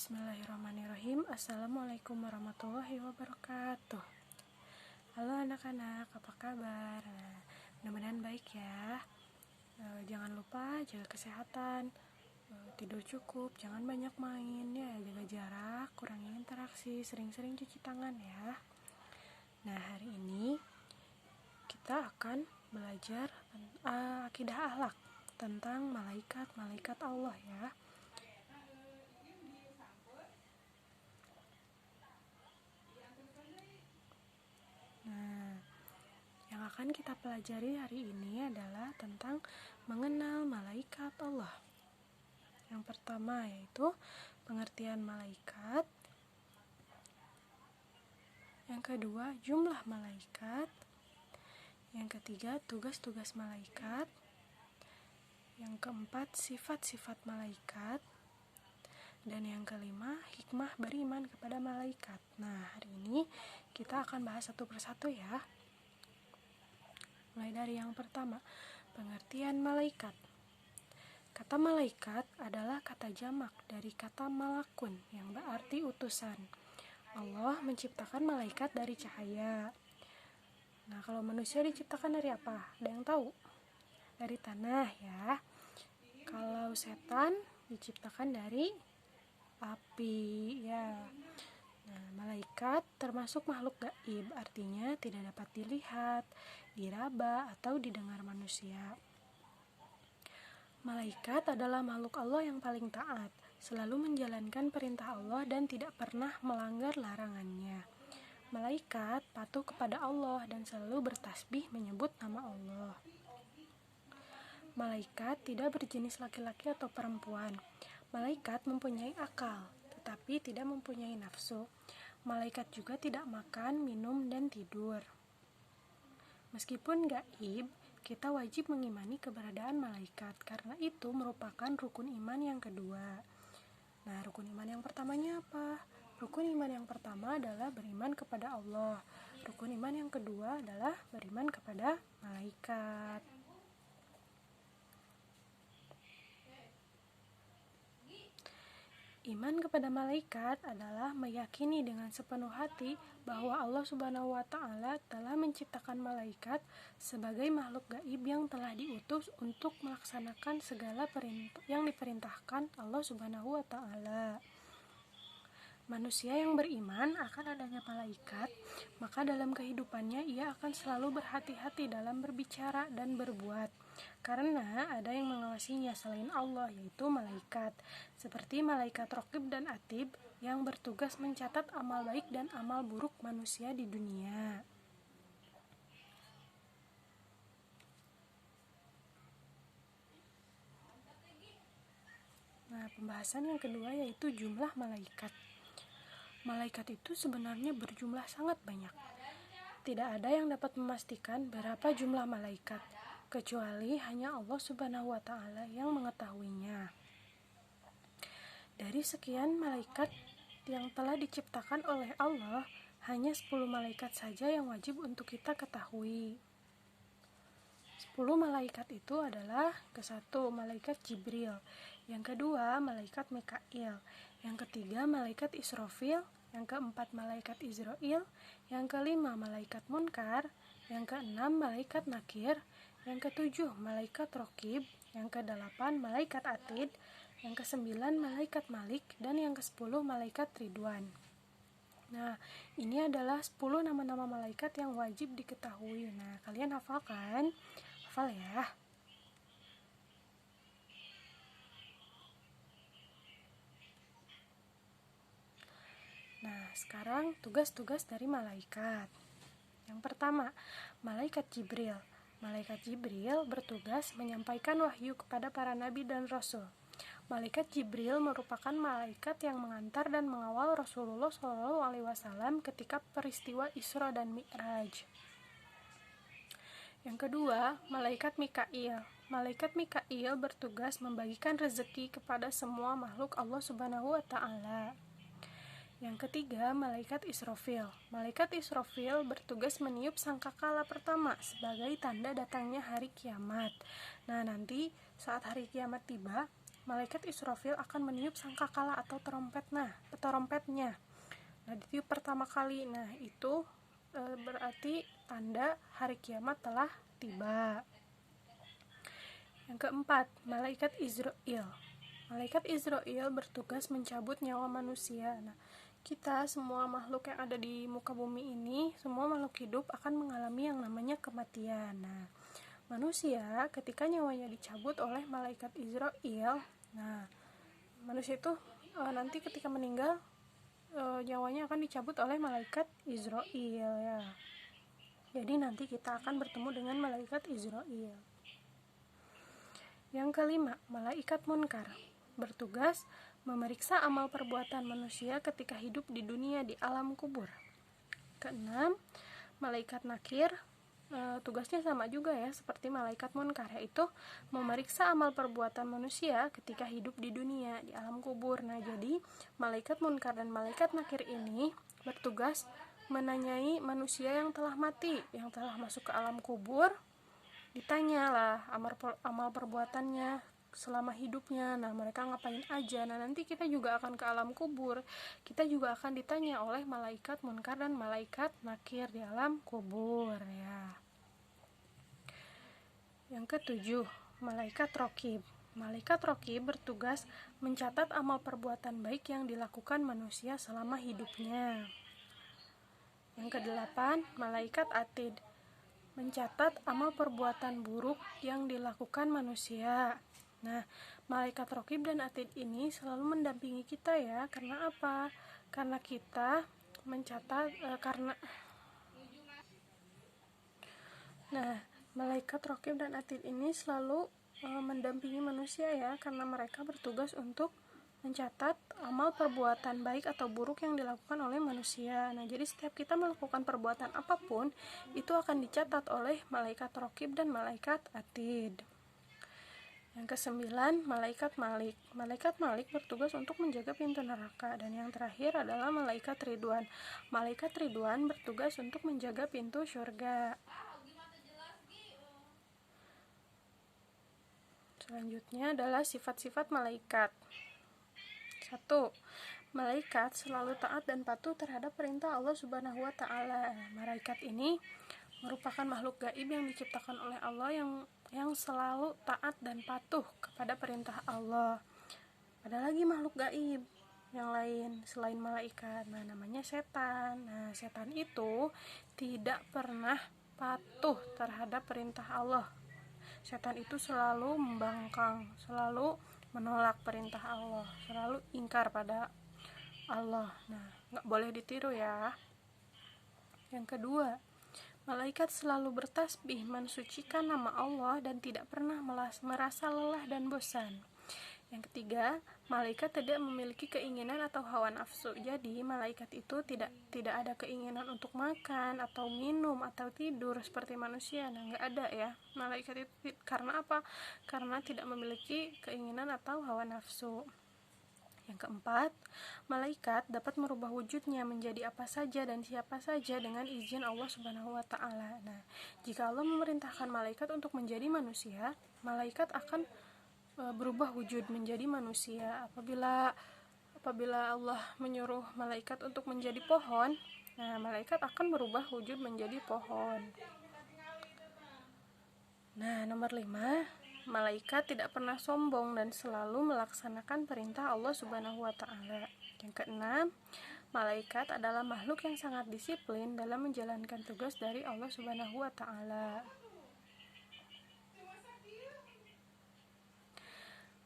Bismillahirrahmanirrahim. Assalamualaikum warahmatullahi wabarakatuh. Halo anak-anak, apa kabar? Mudah-mudahan baik ya. Jangan lupa jaga kesehatan, tidur cukup, jangan banyak main ya, jaga jarak, kurangi interaksi, sering-sering cuci tangan ya. Nah, hari ini kita akan belajar akidah akhlak tentang malaikat Allah ya. Nah, yang akan kita pelajari hari ini adalah tentang mengenal malaikat Allah. Yang pertama yaitu pengertian malaikat. Yang kedua, jumlah malaikat. Yang ketiga, tugas-tugas malaikat. Yang keempat, sifat-sifat malaikat. Dan yang kelima, hikmah beriman kepada malaikat. Nah, hari ini kita akan bahas satu persatu ya. Mulai dari yang pertama, pengertian malaikat. Kata malaikat adalah kata jamak dari kata malakun yang berarti utusan. Allah menciptakan malaikat dari cahaya. Nah, kalau manusia diciptakan dari apa? Ada yang tahu? Dari tanah ya. Kalau setan diciptakan dari api ya. Nah, malaikat termasuk makhluk gaib, artinya tidak dapat dilihat, diraba, atau didengar manusia. Malaikat adalah makhluk Allah yang paling taat, selalu menjalankan perintah Allah dan tidak pernah melanggar larangannya. Malaikat patuh kepada Allah dan selalu bertasbih menyebut nama Allah. Malaikat tidak berjenis laki-laki atau perempuan. Malaikat mempunyai akal, tetapi tidak mempunyai nafsu. Malaikat juga tidak makan, minum, dan tidur. Meskipun gaib, kita wajib mengimani keberadaan malaikat, karena itu merupakan rukun iman yang kedua. Nah, rukun iman yang pertamanya apa? Rukun iman yang pertama adalah beriman kepada Allah. Rukun iman yang kedua adalah beriman kepada malaikat. Iman kepada malaikat adalah meyakini dengan sepenuh hati bahwa Allah Subhanahu wa Ta'ala telah menciptakan malaikat sebagai makhluk gaib yang telah diutus untuk melaksanakan segala perintah yang diperintahkan Allah Subhanahu wa Ta'ala. Manusia yang beriman akan adanya malaikat, maka dalam kehidupannya ia akan selalu berhati-hati dalam berbicara dan berbuat, karena ada yang mengawasinya selain Allah, yaitu malaikat, seperti malaikat Raqib dan Atid yang bertugas mencatat amal baik dan amal buruk manusia di dunia. Nah, pembahasan yang kedua yaitu jumlah malaikat. Malaikat itu sebenarnya berjumlah sangat banyak. Tidak ada yang dapat memastikan berapa jumlah malaikat, kecuali hanya Allah Subhanahu wa Ta'ala yang mengetahuinya. Dari sekian malaikat yang telah diciptakan oleh Allah, hanya 10 malaikat saja yang wajib untuk kita ketahui. 10 malaikat itu adalah ke-1 malaikat Jibril, yang kedua malaikat Mikail, yang ketiga malaikat Israfil, yang keempat malaikat Izrail, yang kelima malaikat Munkar, yang keenam malaikat Nakir, yang ketujuh malaikat Raqib, yang kedelapan malaikat Atid, yang kesembilan malaikat Malik, dan yang ke-10 malaikat Ridwan. Nah, ini adalah 10 nama-nama malaikat yang wajib diketahui. Nah, kalian hafal kan? Hafal ya. Nah, sekarang tugas-tugas dari malaikat. Yang pertama, malaikat Jibril. Malaikat Jibril bertugas menyampaikan wahyu kepada para nabi dan rasul. Malaikat Jibril merupakan malaikat yang mengantar dan mengawal Rasulullah SAW ketika peristiwa Isra dan Mi'raj. Yang kedua, malaikat Mikail. Malaikat Mikail bertugas membagikan rezeki kepada semua makhluk Allah Subhanahu wa Ta'ala. Yang ketiga, malaikat Israfil. Malaikat Israfil bertugas meniup sangkakala pertama sebagai tanda datangnya hari kiamat. Nah, nanti saat hari kiamat tiba, malaikat Israfil akan meniup sangkakala atau trompetnya. Nah, ditiup pertama kali. Nah, itu berarti tanda hari kiamat telah tiba. Yang keempat, malaikat Israel. Malaikat Israel bertugas mencabut nyawa manusia. Nah, kita semua makhluk yang ada di muka bumi ini, semua makhluk hidup akan mengalami yang namanya kematian. Nah, manusia ketika nyawanya dicabut oleh malaikat Israel, nah, manusia itu nanti ketika meninggal nyawanya akan dicabut oleh malaikat Israel ya. Jadi nanti kita akan bertemu dengan malaikat Israel. Yang kelima, malaikat munkar bertugas memeriksa amal perbuatan manusia ketika hidup di dunia di alam kubur. Keenam, malaikat nakir tugasnya sama juga ya seperti malaikat munkar, yaitu memeriksa amal perbuatan manusia ketika hidup di dunia di alam kubur. Nah, jadi malaikat munkar dan malaikat nakir ini bertugas menanyai manusia yang telah mati, yang telah masuk ke alam kubur. Ditanyalah amal perbuatannya selama hidupnya. Nah, mereka ngapain aja. Nah, nanti kita juga akan ke alam kubur, kita juga akan ditanya oleh malaikat munkar dan malaikat nakir di alam kubur ya. Yang ketujuh, malaikat raqib. Malaikat raqib bertugas mencatat amal perbuatan baik yang dilakukan manusia selama hidupnya. Yang kedelapan, malaikat atid mencatat amal perbuatan buruk yang dilakukan manusia. Nah, malaikat raqib dan atid ini selalu mendampingi kita ya. Karena apa? Karena kita mencatat malaikat raqib dan atid ini selalu mendampingi manusia ya, karena mereka bertugas untuk mencatat amal perbuatan baik atau buruk yang dilakukan oleh manusia. Nah, jadi setiap kita melakukan perbuatan apapun itu akan dicatat oleh malaikat raqib dan malaikat atid. Yang kesembilan, malaikat malik. Malaikat malik bertugas untuk menjaga pintu neraka. Dan yang terakhir adalah malaikat ridwan. Malaikat ridwan bertugas untuk menjaga pintu surga. Selanjutnya adalah sifat-sifat malaikat. 1. Malaikat selalu taat dan patuh terhadap perintah Allah Subhanahu wa Ta'ala. Malaikat ini merupakan makhluk gaib yang diciptakan oleh Allah yang selalu taat dan patuh kepada perintah Allah. Ada lagi makhluk gaib yang lain selain malaikat, nah namanya setan. Nah, setan itu tidak pernah patuh terhadap perintah Allah. Setan itu selalu membangkang, selalu menolak perintah Allah, selalu ingkar pada Allah. Nah, nggak boleh ditiru ya. Yang kedua, malaikat selalu bertasbih mensucikan nama Allah dan tidak pernah merasa lelah dan bosan. Yang ketiga, malaikat tidak memiliki keinginan atau hawa nafsu. Jadi, malaikat itu tidak ada keinginan untuk makan atau minum atau tidur seperti manusia. Nah, nggak ada ya. Malaikat itu karena apa? Karena tidak memiliki keinginan atau hawa nafsu. Yang keempat, malaikat dapat merubah wujudnya menjadi apa saja dan siapa saja dengan izin Allah Subhanahu wa Ta'ala. Nah, jika Allah memerintahkan malaikat untuk menjadi manusia, malaikat akan berubah wujud menjadi manusia. Apabila Allah menyuruh malaikat untuk menjadi pohon, nah malaikat akan berubah wujud menjadi pohon. Nah, nomor 5, malaikat tidak pernah sombong dan selalu melaksanakan perintah Allah Subhanahu wa Ta'ala. Yang keenam, malaikat adalah makhluk yang sangat disiplin dalam menjalankan tugas dari Allah Subhanahu wa Ta'ala.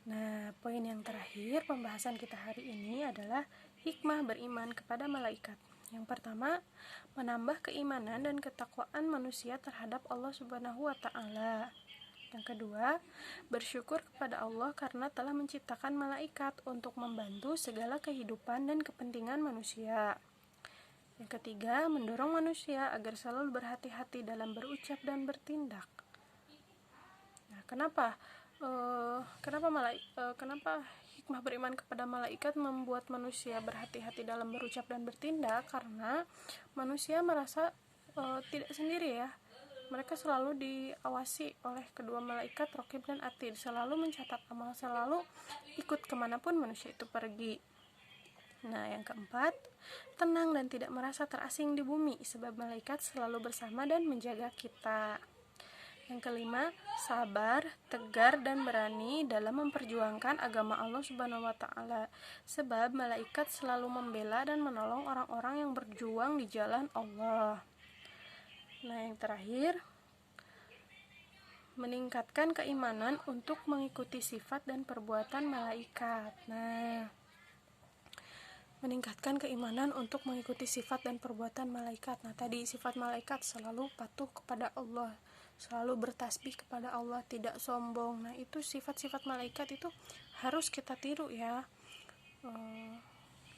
Nah, poin yang terakhir pembahasan kita hari ini adalah hikmah beriman kepada malaikat. Yang pertama, menambah keimanan dan ketakwaan manusia terhadap Allah Subhanahu wa Ta'ala. Yang kedua, bersyukur kepada Allah karena telah menciptakan malaikat untuk membantu segala kehidupan dan kepentingan manusia. Yang ketiga, mendorong manusia agar selalu berhati-hati dalam berucap dan bertindak. Nah, kenapa hikmah beriman kepada malaikat membuat manusia berhati-hati dalam berucap dan bertindak? Karena manusia merasa tidak sendiri ya. mereka selalu diawasi oleh kedua malaikat Raqib dan Atid, selalu mencatat amal, selalu ikut kemanapun manusia itu pergi. Nah, yang keempat, tenang dan tidak merasa terasing di bumi, sebab malaikat selalu bersama dan menjaga kita. Yang kelima, sabar, tegar, dan berani dalam memperjuangkan agama Allah Subhanahu wa Ta'ala, sebab malaikat selalu membela dan menolong orang-orang yang berjuang di jalan Allah. Nah, yang terakhir, meningkatkan keimanan untuk mengikuti sifat dan perbuatan malaikat. Nah, meningkatkan keimanan untuk mengikuti sifat dan perbuatan malaikat. Nah, tadi sifat malaikat selalu patuh kepada Allah, selalu bertasbih kepada Allah, tidak sombong. Nah, itu sifat-sifat malaikat itu harus kita tiru ya.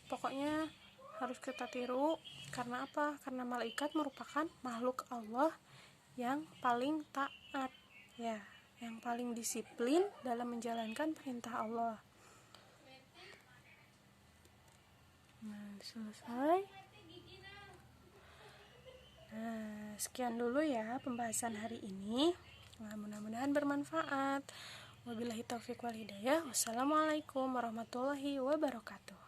Pokoknya harus kita tiru. Karena apa? Karena malaikat merupakan makhluk Allah yang paling taat ya, yang paling disiplin dalam menjalankan perintah Allah. Nah, selesai. Nah, sekian dulu ya pembahasan hari ini. Nah, mudah-mudahan bermanfaat. Wabillahi taufiq wal hidayah. Wassalamualaikum warahmatullahi wabarakatuh.